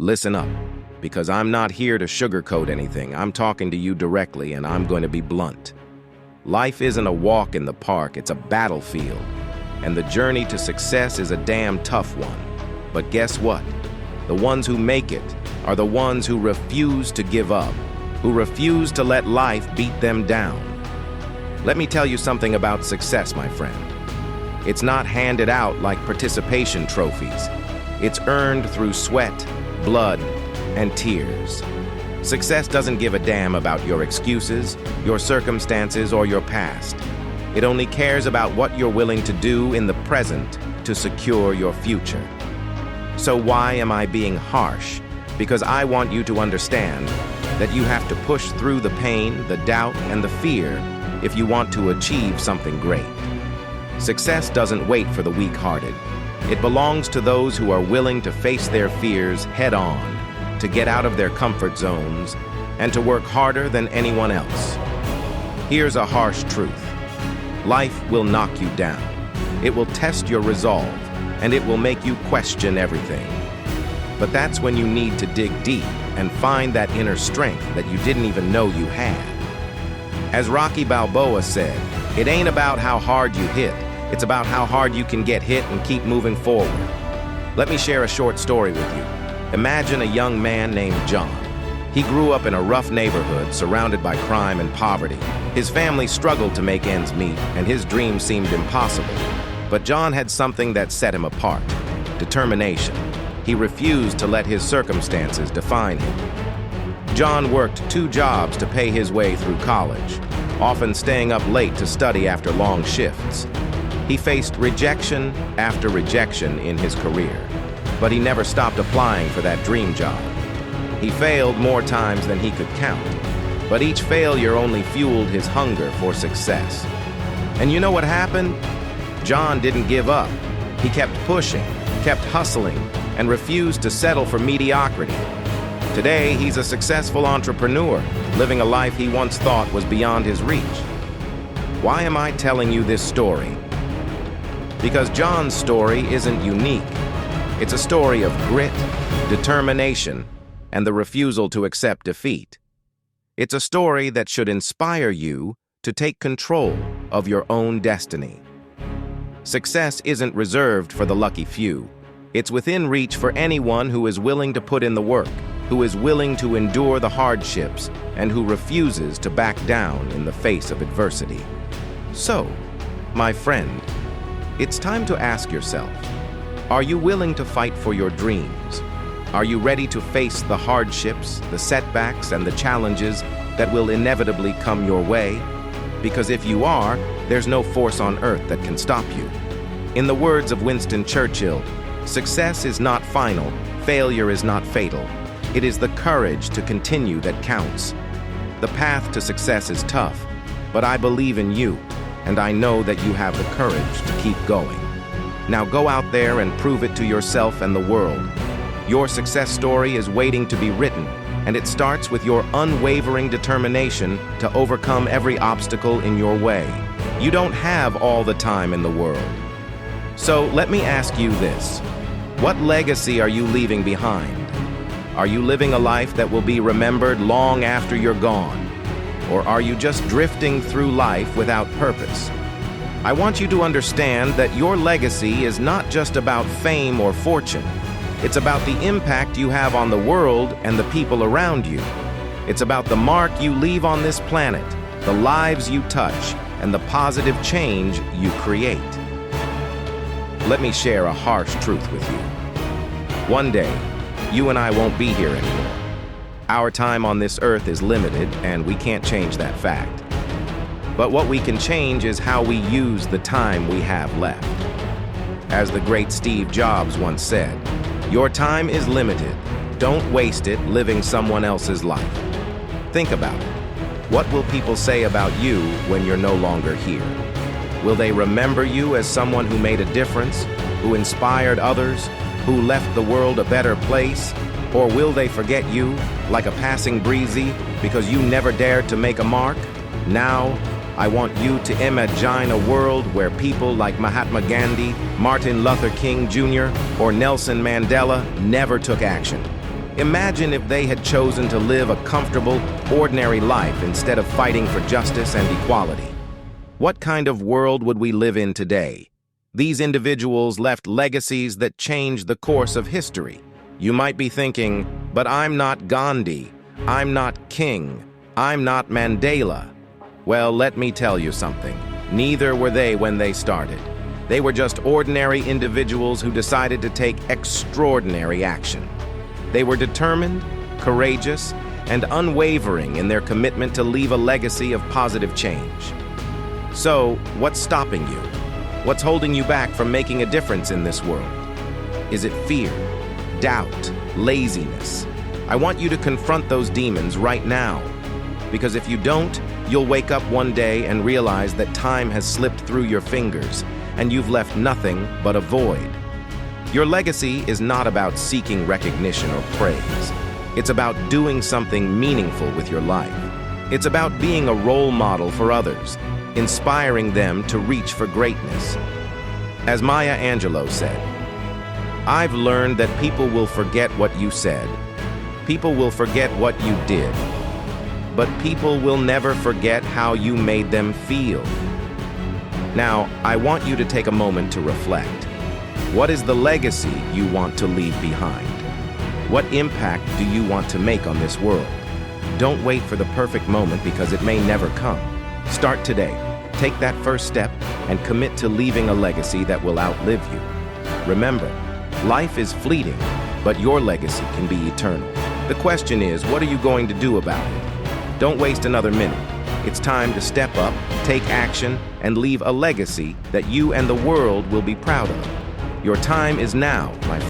Listen up, because I'm not here to sugarcoat anything. I'm talking to you directly, and I'm going to be blunt. Life isn't a walk in the park, it's a battlefield. And the journey to success is a damn tough one. But guess what? The ones who make it are the ones who refuse to give up, who refuse to let life beat them down. Let me tell you something about success, my friend. It's not handed out like participation trophies. It's earned through sweat, blood, and tears. Success doesn't give a damn about your excuses, your circumstances, or your past. It only cares about what you're willing to do in the present to secure your future. So why am I being harsh? Because I want you to understand that you have to push through the pain, the doubt, and the fear if you want to achieve something great. Success doesn't wait for the weak-hearted. It belongs to those who are willing to face their fears head-on, to get out of their comfort zones, and to work harder than anyone else. Here's a harsh truth. Life will knock you down. It will test your resolve, and it will make you question everything. But that's when you need to dig deep and find that inner strength that you didn't even know you had. As Rocky Balboa said, it ain't about how hard you hit, it's about how hard you can get hit and keep moving forward. Let me share a short story with you. Imagine a young man named John. He grew up in a rough neighborhood surrounded by crime and poverty. His family struggled to make ends meet, and his dreams seemed impossible. But John had something that set him apart: determination. He refused to let his circumstances define him. John worked 2 jobs to pay his way through college, often staying up late to study after long shifts. He faced rejection after rejection in his career, but he never stopped applying for that dream job. He failed more times than he could count, but each failure only fueled his hunger for success. And you know what happened? John didn't give up. He kept pushing, kept hustling, and refused to settle for mediocrity. Today, he's a successful entrepreneur, living a life he once thought was beyond his reach. Why am I telling you this story? Because John's story isn't unique. It's a story of grit, determination, and the refusal to accept defeat. It's a story that should inspire you to take control of your own destiny. Success isn't reserved for the lucky few. It's within reach for anyone who is willing to put in the work, who is willing to endure the hardships, and who refuses to back down in the face of adversity. So, my friend, it's time to ask yourself, are you willing to fight for your dreams? Are you ready to face the hardships, the setbacks, and the challenges that will inevitably come your way? Because if you are, there's no force on earth that can stop you. In the words of Winston Churchill, success is not final, failure is not fatal. It is the courage to continue that counts. The path to success is tough, but I believe in you, and I know that you have the courage to keep going. Now go out there and prove it to yourself and the world. Your success story is waiting to be written, and it starts with your unwavering determination to overcome every obstacle in your way. You don't have all the time in the world. So let me ask you this. What legacy are you leaving behind? Are you living a life that will be remembered long after you're gone? Or are you just drifting through life without purpose? I want you to understand that your legacy is not just about fame or fortune. It's about the impact you have on the world and the people around you. It's about the mark you leave on this planet, the lives you touch, and the positive change you create. Let me share a harsh truth with you. One day, you and I won't be here anymore. Our time on this earth is limited, and we can't change that fact. But what we can change is how we use the time we have left. As the great Steve Jobs once said, your time is limited. Don't waste it living someone else's life. Think about it. What will people say about you when you're no longer here? Will they remember you as someone who made a difference, who inspired others, who left the world a better place? Or will they forget you, like a passing breezy, because you never dared to make a mark? Now, I want you to imagine a world where people like Mahatma Gandhi, Martin Luther King Jr., or Nelson Mandela never took action. Imagine if they had chosen to live a comfortable, ordinary life instead of fighting for justice and equality. What kind of world would we live in today? These individuals left legacies that changed the course of history. You might be thinking, but I'm not Gandhi, I'm not King, I'm not Mandela. Well, let me tell you something. Neither were they when they started. They were just ordinary individuals who decided to take extraordinary action. They were determined, courageous, and unwavering in their commitment to leave a legacy of positive change. So, what's stopping you? What's holding you back from making a difference in this world? Is it fear, doubt, laziness? I want you to confront those demons right now. Because if you don't, you'll wake up one day and realize that time has slipped through your fingers and you've left nothing but a void. Your legacy is not about seeking recognition or praise. It's about doing something meaningful with your life. It's about being a role model for others, inspiring them to reach for greatness. As Maya Angelou said, "I've learned that people will forget what you said. People will forget what you did. But people will never forget how you made them feel." Now, I want you to take a moment to reflect. What is the legacy you want to leave behind? What impact do you want to make on this world? Don't wait for the perfect moment because it may never come. Start today. Take that first step and commit to leaving a legacy that will outlive you. Remember, life is fleeting, but your legacy can be eternal. The question is, what are you going to do about it? Don't waste another minute. It's time to step up, take action, and leave a legacy that you and the world will be proud of. Your time is now, my